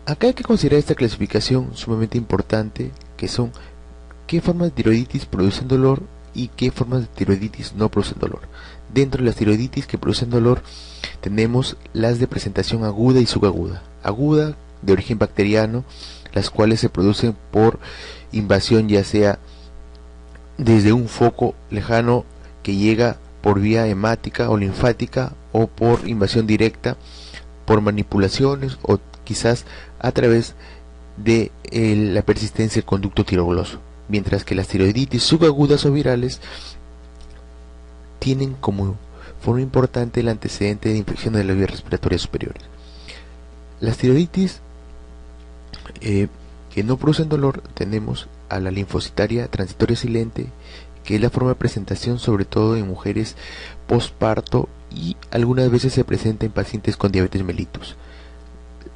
Acá hay que considerar esta clasificación sumamente importante, que son qué formas de tiroiditis producen dolor y qué formas de tiroiditis no producen dolor. Dentro de las tiroiditis que producen dolor tenemos las de presentación aguda y subaguda. Aguda, de origen bacteriano, las cuales se producen por invasión ya sea desde un foco lejano que llega por vía hemática o linfática, o por invasión directa por manipulaciones, o quizás a través de la persistencia del conducto tirogloso, mientras que las tiroiditis subagudas o virales tienen como forma importante el antecedente de infección de las vías respiratorias superiores. Las tiroiditis que no producen dolor tenemos a la linfocitaria transitoria silente, que es la forma de presentación sobre todo en mujeres posparto y algunas veces se presenta en pacientes con diabetes mellitus.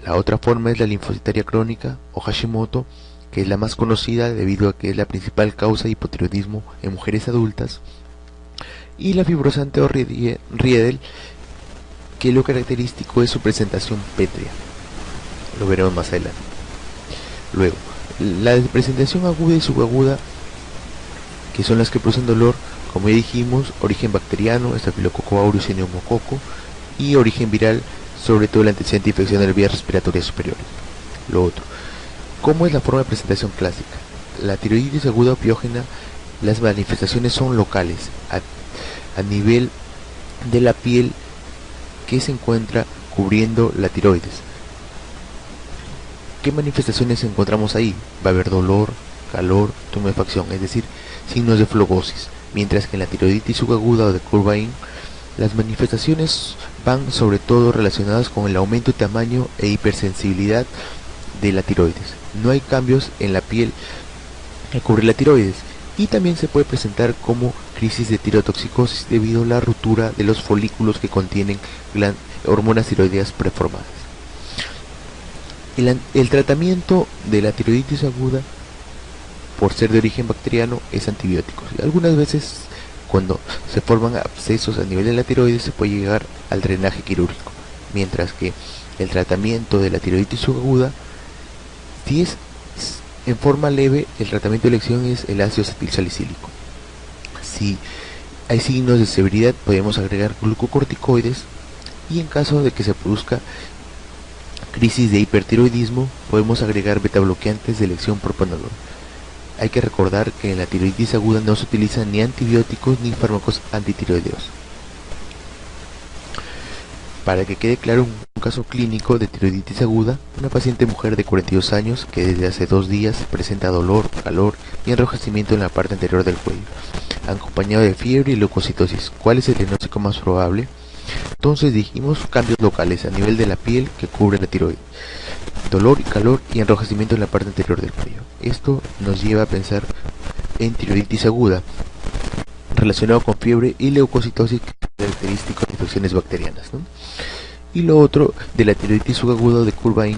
La otra forma es la linfocitaria crónica o Hashimoto, que es la más conocida debido a que es la principal causa de hipotiroidismo en mujeres adultas, y la fibrosante o Riedel, que lo característico es su presentación pétrea. Lo veremos más adelante. Luego, la presentación aguda y subaguda, que son las que producen dolor, como ya dijimos, origen bacteriano, Staphylococcus aureus y neumococo, y origen viral, sobre todo el antecedente de infección de las vías respiratorias superiores. Lo otro, ¿cómo es la forma de presentación clásica? La tiroiditis aguda o piógena, las manifestaciones son locales, a nivel de la piel que se encuentra cubriendo la tiroides. ¿Qué manifestaciones encontramos ahí? Va a haber dolor, calor, tumefacción, es decir, signos de flegosis, mientras que en la tiroiditis subaguda o de Kurbain, las manifestaciones van sobre todo relacionadas con el aumento de tamaño e hipersensibilidad de la tiroides. No hay cambios en la piel que cubre la tiroides, y también se puede presentar como crisis de tirotoxicosis debido a la ruptura de los folículos que contienen hormonas tiroideas preformadas. El tratamiento de la tiroiditis aguda, por ser de origen bacteriano, es antibióticos. Algunas veces, cuando se forman abscesos a nivel de la tiroides, se puede llegar al drenaje quirúrgico, mientras que el tratamiento de la tiroiditis subaguda, si es en forma leve, el tratamiento de elección es el ácido acetilsalicílico. Si hay signos de severidad, podemos agregar glucocorticoides, y en caso de que se produzca crisis de hipertiroidismo, podemos agregar betabloqueantes de elección propanolol. Hay que recordar que en la tiroiditis aguda no se utilizan ni antibióticos ni fármacos antitiroideos. Para que quede claro un caso clínico de tiroiditis aguda, una paciente mujer de 42 años que desde hace 2 días presenta dolor, calor y enrojecimiento en la parte anterior del cuello, acompañado de fiebre y leucocitosis. ¿Cuál es el diagnóstico más probable? Entonces dijimos cambios locales a nivel de la piel que cubre la tiroides, dolor y calor y enrojecimiento en la parte anterior del cuello. Esto nos lleva a pensar en tiroiditis aguda, relacionado con fiebre y leucocitosis, característico de infecciones bacterianas, ¿no? Y lo otro de la tiroiditis subaguda de Kurbain,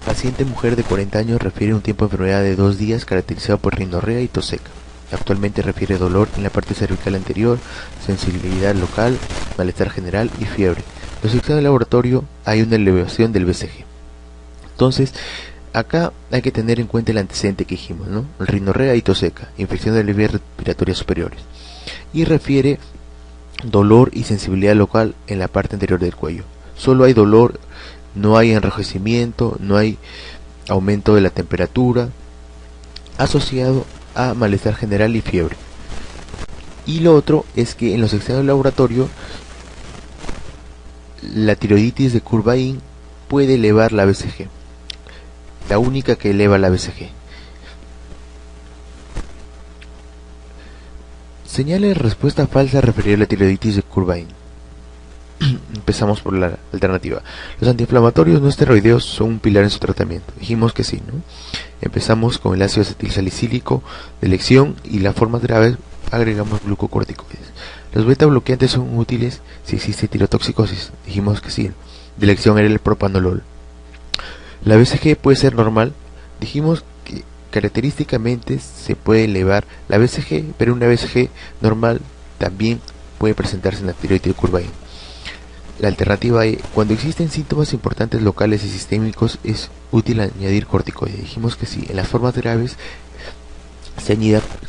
paciente mujer de 40 años refiere un tiempo de enfermedad de 2 días caracterizado por rinorrea y tos seca. Actualmente refiere dolor en la parte cervical anterior, sensibilidad local, malestar general y fiebre. Los exámenes de laboratorio hay una elevación del BCG. Entonces, acá hay que tener en cuenta el antecedente que dijimos, ¿no? El rinorrea y tos seca, infección de las vías respiratorias superiores. Y refiere dolor y sensibilidad local en la parte anterior del cuello. Solo hay dolor, no hay enrojecimiento, no hay aumento de la temperatura, asociado a malestar general y fiebre. Y lo otro es que en los exámenes de laboratorio, la tiroiditis de Kurbain puede elevar la BCG, la única que eleva la BCG. Señales de respuesta falsa referida a la tiroiditis de Kurbain. Empezamos por la alternativa. Los antiinflamatorios no esteroideos son un pilar en su tratamiento. Dijimos que sí, ¿no? Empezamos con el ácido acetilsalicílico de elección, y la forma grave agregamos glucocorticoides. Los beta bloqueantes son útiles si existe tirotoxicosis. Dijimos que sí. De elección era el propanolol. La BCG puede ser normal. Dijimos que característicamente se puede elevar la BCG, pero una BCG normal también puede presentarse en la tiroiditis de Kurbain. la alternativa E, cuando existen síntomas importantes locales y sistémicos es útil añadir corticoides. Dijimos que sí, en las formas graves se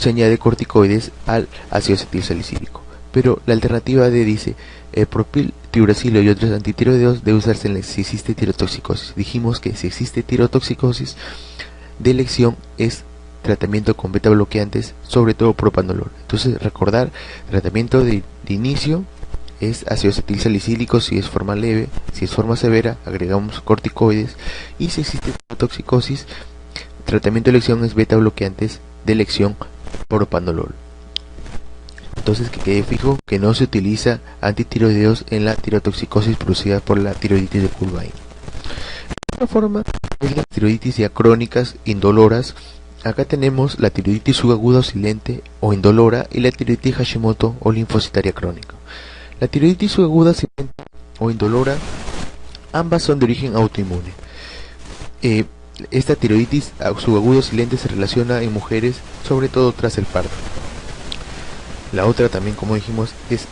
añade corticoides al ácido acetilsalicílico. Pero la alternativa D dice, el propil, tiuracilo y otros antitiroideos debe usarse si existe tirotoxicosis. Dijimos que si existe tirotoxicosis, de elección es tratamiento con beta bloqueantes, sobre todo propanolol. Entonces recordar, tratamiento de inicio es ácido acetilsalicílico si es forma leve, si es forma severa agregamos corticoides, y si existe tirotoxicosis, tratamiento de elección es beta bloqueantes, de elección propanolol. Entonces que quede fijo que no se utiliza antitiroideos en la tirotoxicosis producida por la tiroiditis de Kuhlbein. Otra forma es las tiroiditis ya crónicas indoloras. Acá tenemos la tiroiditis subaguda o silente o indolora y la tiroiditis Hashimoto o linfocitaria crónica. La tiroiditis subaguda silente o indolora, ambas son de origen autoinmune. Esta tiroiditis subaguda o silente se relaciona en mujeres, sobre todo tras el parto. La otra también, como dijimos, es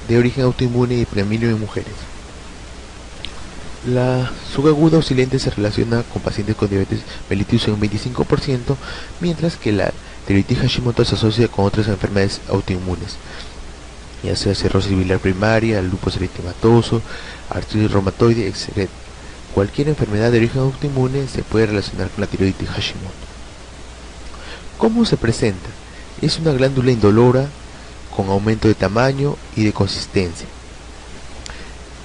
de origen autoinmune y predominio en mujeres. La subaguda o silente se relaciona con pacientes con diabetes mellitus en un 25%, mientras que la tiroiditis Hashimoto se asocia con otras enfermedades autoinmunes, ya sea cirrosis biliar primaria, lupus eritematoso, artritis reumatoide, etc. Cualquier enfermedad de origen autoinmune se puede relacionar con la tiroiditis Hashimoto. ¿Cómo se presenta? Es una glándula indolora con aumento de tamaño y de consistencia,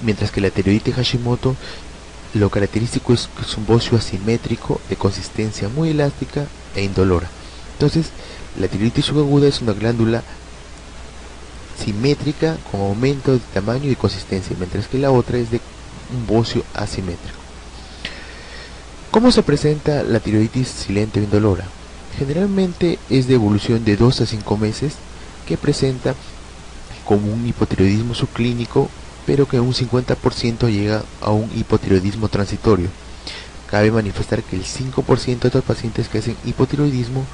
mientras que la tiroiditis Hashimoto lo característico es que es un bocio asimétrico de consistencia muy elástica e indolora. Entonces, la tiroiditis subaguda es una glándula simétrica con aumento de tamaño y consistencia, mientras que la otra es de un bocio asimétrico. ¿Cómo se presenta la tiroiditis silente o indolora? Generalmente es de evolución de 2 a 5 meses, que presenta como un hipotiroidismo subclínico, pero que un 50% llega a un hipotiroidismo transitorio. Cabe manifestar que el 5% de los pacientes que hacen hipotiroidismo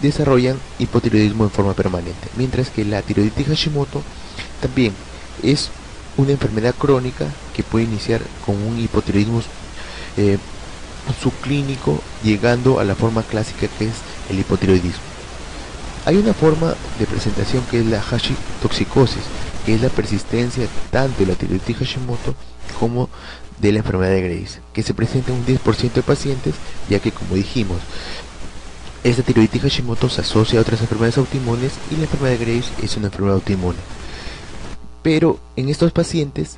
desarrollan hipotiroidismo en forma permanente, mientras que la tiroiditis Hashimoto también es una enfermedad crónica que puede iniciar con un hipotiroidismo subclínico, llegando a la forma clásica que es el hipotiroidismo. Hay una forma de presentación que es la hashitoxicosis, que es la persistencia tanto de la tiroiditis Hashimoto como de la enfermedad de Graves, que se presenta en un 10% de pacientes, ya que, como dijimos, esta tiroiditis Hashimoto se asocia a otras enfermedades autoinmunes y la enfermedad de Graves es una enfermedad autoinmune. Pero en estos pacientes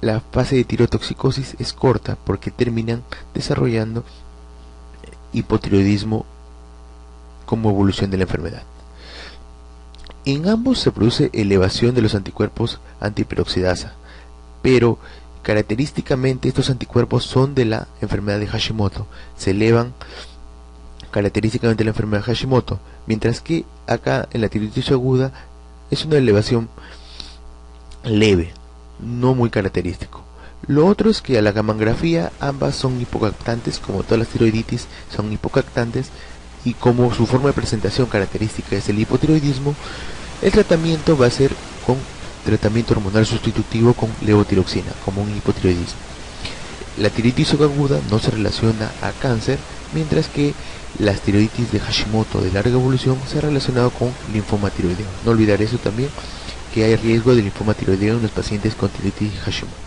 la fase de tirotoxicosis es corta porque terminan desarrollando hipotiroidismo como evolución de la enfermedad. En ambos se produce elevación de los anticuerpos antiperoxidasa, pero característicamente estos anticuerpos son de la enfermedad de Hashimoto, se elevan característicamente de la enfermedad de Hashimoto, mientras que acá en la tiroiditis aguda es una elevación leve, no muy característico. Lo otro es que a la gammagrafía ambas son hipocaptantes, como todas las tiroiditis son hipocaptantes, y como su forma de presentación característica es el hipotiroidismo, el tratamiento va a ser con tratamiento hormonal sustitutivo con levotiroxina, como un hipotiroidismo. La tiroiditis aguda no se relaciona a cáncer, mientras que las tiroiditis de Hashimoto de larga evolución se ha relacionado con linfoma tiroideo. No olvidar eso también, que hay riesgo de linfoma tiroideo en los pacientes con tiroiditis Hashimoto.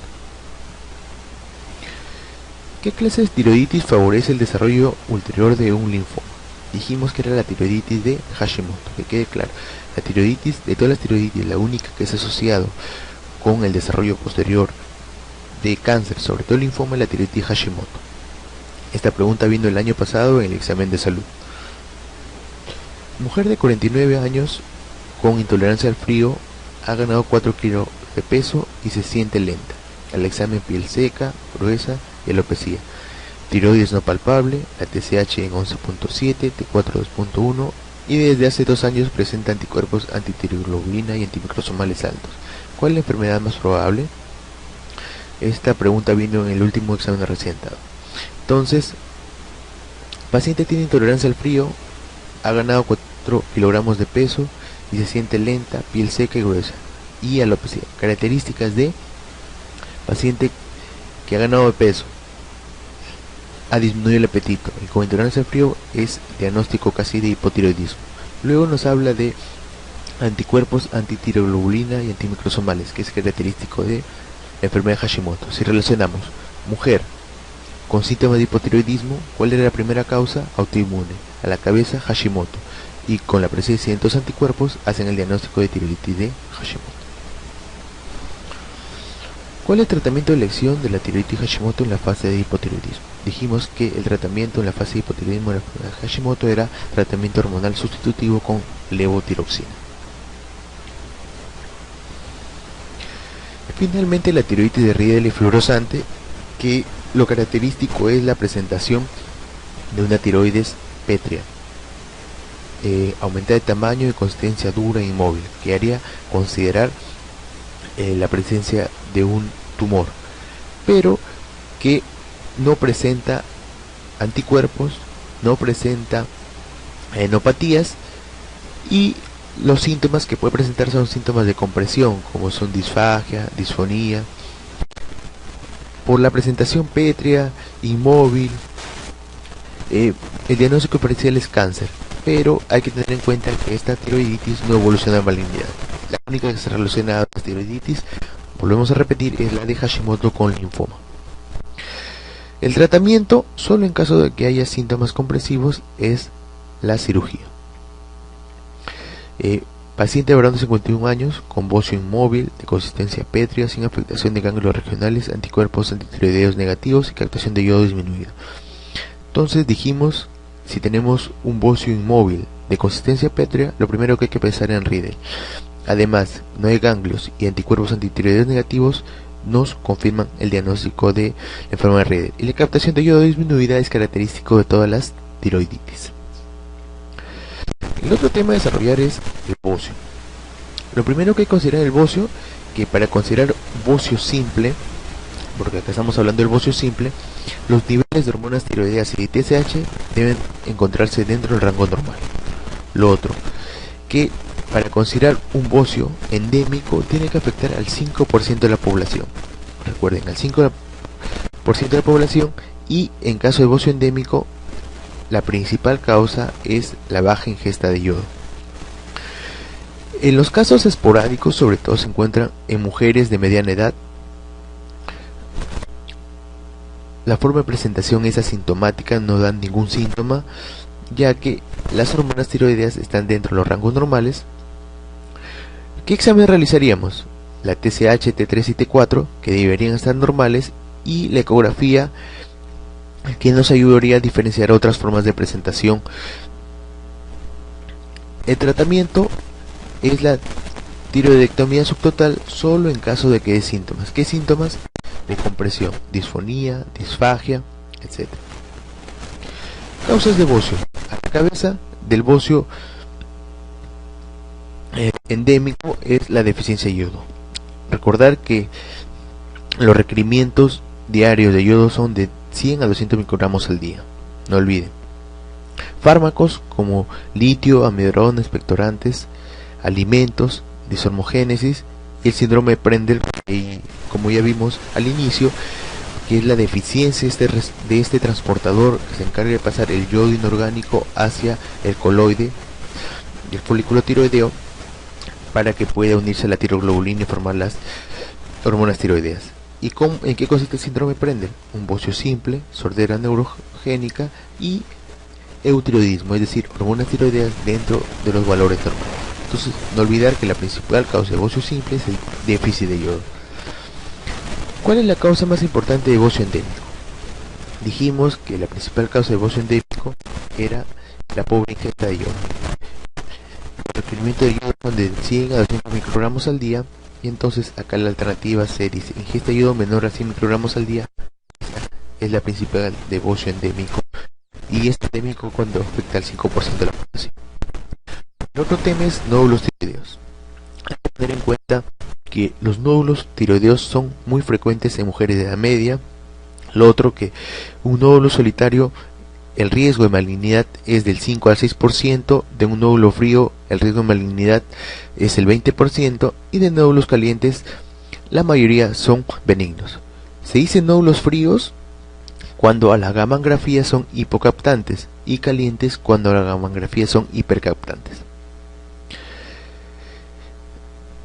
¿Qué clase de tiroiditis favorece el desarrollo ulterior de un linfoma? Dijimos que era la tiroiditis de Hashimoto, que quede claro. La tiroiditis, de todas las tiroiditis, la única que es asociado con el desarrollo posterior de cáncer, sobre todo el linfoma, es la tiroiditis Hashimoto. Esta pregunta vino el año pasado en el examen de salud. Mujer de 49 años con intolerancia al frío, ha ganado 4 kilos de peso y se siente lenta. Al examen piel seca, gruesa y alopecia. Tiroides no palpable, la TSH en 11.7, T4 2.1 y desde hace 2 años presenta anticuerpos antitiroglobulina y antimicrosomales altos. ¿Cuál es la enfermedad más probable? Esta pregunta vino en el último examen recién dado. Entonces, paciente tiene intolerancia al frío, ha ganado 4 kilogramos de peso y se siente lenta, piel seca y gruesa y alopecia. Características de Paciente que ha ganado de peso, ha disminuido el apetito y con intolerancia al frío es diagnóstico casi de hipotiroidismo. Luego nos habla de anticuerpos antitiroglobulina y antimicrosomales, que es característico de la enfermedad de Hashimoto. Si relacionamos mujer con síntomas de hipotiroidismo, ¿cuál era la primera causa? Autoinmune. A la cabeza, Hashimoto. Y con la presencia de estos anticuerpos hacen el diagnóstico de tiroiditis de Hashimoto. ¿Cuál es el tratamiento de elección de la tiroiditis Hashimoto en la fase de hipotiroidismo? Dijimos que el tratamiento en la fase de hipotiroidismo de la Hashimoto era tratamiento hormonal sustitutivo con levotiroxina. Finalmente, la tiroiditis de Riedel fluorescente, que lo característico es la presentación de una tiroides pétrea, aumentada de tamaño y consistencia dura e inmóvil, que haría considerar la presencia de un tumor, pero que no presenta anticuerpos, no presenta enopatías, y los síntomas que puede presentar son síntomas de compresión, como son disfagia, disfonía. Por la presentación pétrea, inmóvil, el diagnóstico diferencial es cáncer, pero hay que tener en cuenta que esta tiroiditis no evoluciona a malignidad. La única que se relaciona a la tiroiditis, volvemos a repetir, es la de Hashimoto con linfoma. El tratamiento, solo en caso de que haya síntomas compresivos, es la cirugía. Paciente de varón de 51 años, con bocio inmóvil, de consistencia pétrea, sin afectación de ganglios regionales, anticuerpos antitiroideos negativos y captación de yodo disminuida. Entonces dijimos, si tenemos un bocio inmóvil de consistencia pétrea, lo primero que hay que pensar en Riedel. Además, no hay ganglios y anticuerpos antitiroideos negativos, nos confirman el diagnóstico de la enfermedad de Riedel. Y la captación de yodo disminuida es característico de todas las tiroiditis. El otro tema a desarrollar es el bocio. Lo primero que hay que considerar el bocio, que para considerar bocio simple, porque acá estamos hablando del bocio simple, los niveles de hormonas tiroideas y de TSH deben encontrarse dentro del rango normal. Lo otro, que para considerar un bocio endémico tiene que afectar al 5% de la población. Recuerden, al 5% de la población, y en caso de bocio endémico, la principal causa es la baja ingesta de yodo. En los casos esporádicos, sobre todo se encuentran en mujeres de mediana edad. La forma de presentación es asintomática, no dan ningún síntoma, ya que las hormonas tiroideas están dentro de los rangos normales. ¿Qué examen realizaríamos? La TSH, T3 y T4, que deberían estar normales, y la ecografía, que nos ayudaría a diferenciar otras formas de presentación. El tratamiento es la tiroidectomía subtotal solo en caso de que haya síntomas. ¿Qué síntomas? De compresión, disfonía, disfagia, etc. Causas de bocio. A la cabeza del bocio endémico es la deficiencia de yodo. Recordar que los requerimientos diarios de yodo son de 100 a 200 microgramos al día. No olviden. Fármacos como litio, amiodarona, expectorantes, alimentos, deshormogénesis y el síndrome de Prendel, que, como ya vimos al inicio, que es la deficiencia de este transportador que se encarga de pasar el yodo inorgánico hacia el coloide y el folículo tiroideo para que pueda unirse a la tiroglobulina y formar las hormonas tiroideas. ¿Y en qué consiste el síndrome de Prendel? Un bocio simple, sordera neurogénica y eutiroidismo, es decir, hormonas tiroideas dentro de los valores normales. Entonces, no olvidar que la principal causa de bocio simple es el déficit de yodo. ¿Cuál es la causa más importante de bocio endémico? Dijimos que la principal causa de bocio endémico era la pobre ingesta de yodo. El requerimiento de yodo son de 100 a 200 microgramos al día, y entonces acá la alternativa se dice ingesta de yodo menor a 100 microgramos al día. Esta es la principal de bocio endémico, y es endémico cuando afecta al 5% de la población. El otro tema es nódulos tiroideos. Hay que tener en cuenta que los nódulos tiroideos son muy frecuentes en mujeres de edad media. Lo otro, que un nódulo solitario, el riesgo de malignidad es del 5 al 6%, de un nódulo frío el riesgo de malignidad es el 20%, y de nódulos calientes la mayoría son benignos. Se dicen nódulos fríos cuando a la gammagrafía son hipocaptantes y calientes cuando a la gammagrafía son hipercaptantes.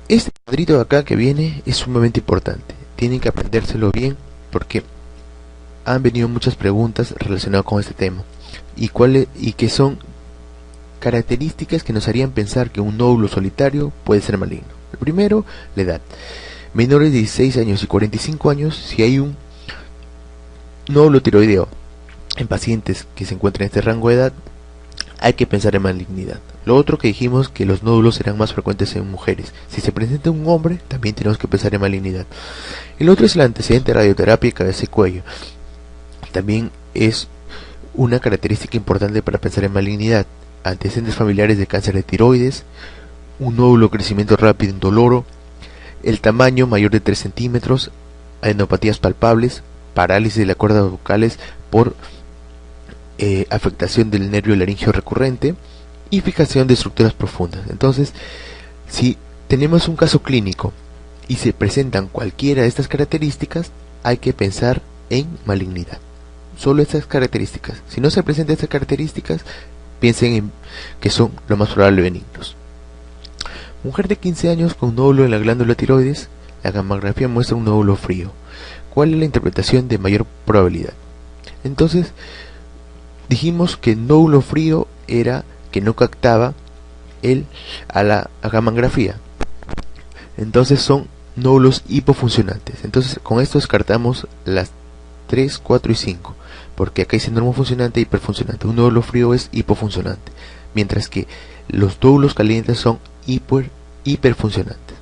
Este cuadrito de acá que viene es sumamente importante, tienen que aprendérselo bien porque han venido muchas preguntas relacionadas con este tema y que son características que nos harían pensar que un nódulo solitario puede ser maligno. El primero, la edad. Menores de 16 años y 45 años, si hay un nódulo tiroideo en pacientes que se encuentran en este rango de edad, hay que pensar en malignidad. Lo otro que dijimos, que los nódulos serán más frecuentes en mujeres. Si se presenta un hombre, también tenemos que pensar en malignidad. El otro es el antecedente de radioterapia de cabeza y cuello. También es una característica importante para pensar en malignidad. Antecedentes familiares de cáncer de tiroides, un nódulo crecimiento rápido indoloro, el tamaño mayor de 3 centímetros, adenopatías palpables, parálisis de las cuerdas vocales por afectación del nervio laringeo recurrente y fijación de estructuras profundas. Entonces, si tenemos un caso clínico y se presentan cualquiera de estas características, hay que pensar en malignidad. Solo estas características. Si no se presentan estas características, piensen en que son lo más probable benignos. Mujer de 15 años con nódulo en la glándula tiroides, la gammagrafía muestra un nódulo frío. ¿Cuál es la interpretación de mayor probabilidad? Entonces, dijimos que el nódulo frío era que no captaba a la gammagrafía. Entonces son nódulos hipofuncionantes. Entonces con esto descartamos las 3, 4 y 5, porque acá dice normofuncionante e hiperfuncionante. Un nódulo frío es hipofuncionante, mientras que los nódulos calientes son hiperfuncionantes.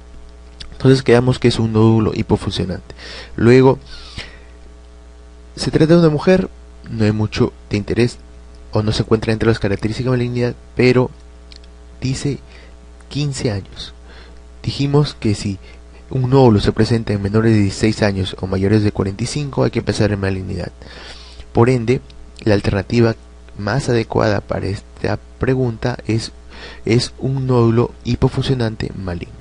Entonces quedamos que es un nódulo hipofuncionante. Luego, se trata de una mujer, no hay mucho de interés o no se encuentra entre las características de malignidad, pero dice 15 años. Dijimos que si un nódulo se presenta en menores de 16 años o mayores de 45, hay que pensar en malignidad. Por ende, la alternativa más adecuada para esta pregunta es un nódulo hipofuncionante maligno.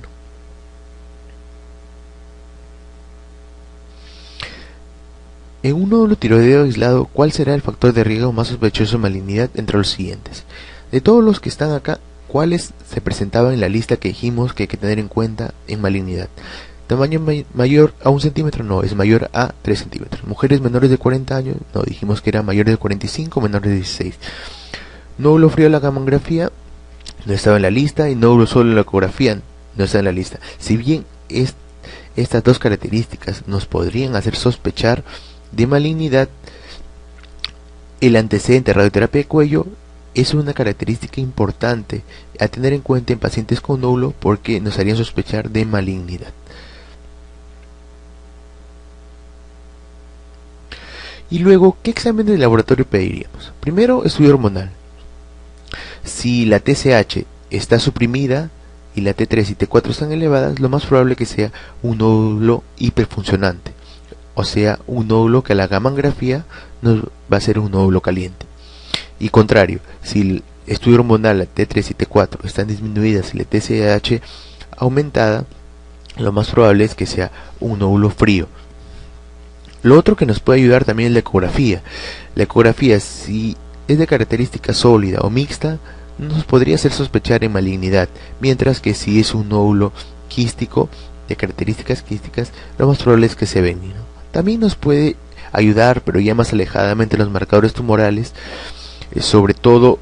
En un nódulo tiroideo aislado, ¿cuál será el factor de riesgo más sospechoso de malignidad entre los siguientes? De todos los que están acá, ¿cuáles se presentaban en la lista que dijimos que hay que tener en cuenta en malignidad? Tamaño mayor a 1 centímetro, no, es mayor a 3 centímetros. Mujeres menores de 40 años, no, dijimos que era mayores de 45, menores de 16. Nódulo frío de la gammagrafía, no estaba en la lista, y nódulo solo en la ecografía, no está en la lista. Si bien estas dos características nos podrían hacer sospechar de malignidad, el antecedente de radioterapia de cuello es una característica importante a tener en cuenta en pacientes con nódulo porque nos harían sospechar de malignidad. Y luego, ¿qué examen de laboratorio pediríamos? Primero, estudio hormonal. Si la TSH está suprimida y la T3 y T4 están elevadas, lo más probable que sea un nódulo hiperfuncionante, o sea, un nódulo que a la gammagrafía nos va a ser un nódulo caliente. Y contrario, si el estudio hormonal, la T3 y T4 están disminuidas y la TSH aumentada, lo más probable es que sea un nódulo frío. Lo otro que nos puede ayudar también es la ecografía. La ecografía, si es de característica sólida o mixta, nos podría hacer sospechar en malignidad, mientras que si es un nódulo quístico, de características quísticas, lo más probable es que sea benigno. También nos puede ayudar, pero ya más alejadamente, los marcadores tumorales, sobre todo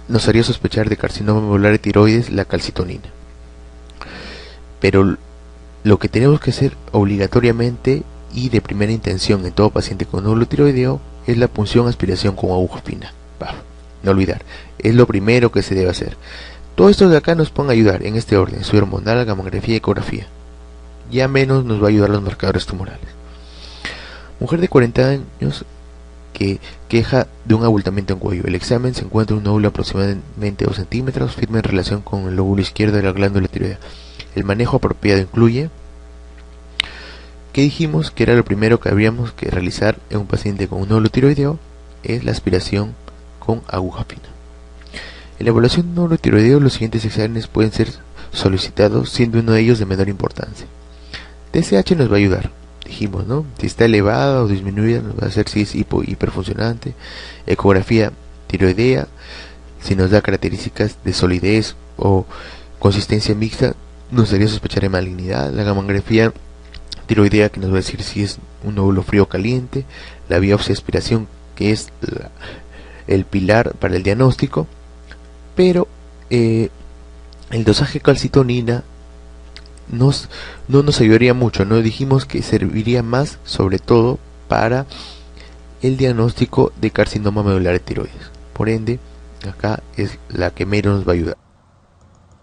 nos haría sospechar de carcinoma medular de tiroides, la calcitonina. Pero lo que tenemos que hacer obligatoriamente y de primera intención en todo paciente con nódulo tiroideo es la punción aspiración con aguja fina. No olvidar, es lo primero que se debe hacer. Todo esto de acá nos pueden ayudar en este orden: estudio hormonal, gammagrafía y ecografía. Ya menos nos va a ayudar los marcadores tumorales. Mujer de 40 años que queja de un abultamiento en cuello. El examen se encuentra un nódulo aproximadamente 2 centímetros, firme en relación con el lóbulo izquierdo de la glándula tiroidea. El manejo apropiado incluye, ¿qué dijimos que era lo primero que habríamos que realizar en un paciente con un nódulo tiroideo? Es la aspiración con aguja fina. En la evaluación de nódulo tiroideo, los siguientes exámenes pueden ser solicitados, siendo uno de ellos de menor importancia: TSH nos va a ayudar, dijimos, ¿no? Si está elevada o disminuida nos va a hacer si es hiperfuncionante. Ecografía tiroidea, si nos da características de solidez o consistencia mixta, nos haría sospechar de malignidad. La gamografía tiroidea, que nos va a decir si es un nódulo frío o caliente. La biopsia de aspiración, que es el pilar para el diagnóstico. Pero el dosaje de calcitonina no nos ayudaría mucho, ¿no? Dijimos que serviría más sobre todo para el diagnóstico de carcinoma medular de tiroides. Por ende, acá es la que menos nos va a ayudar.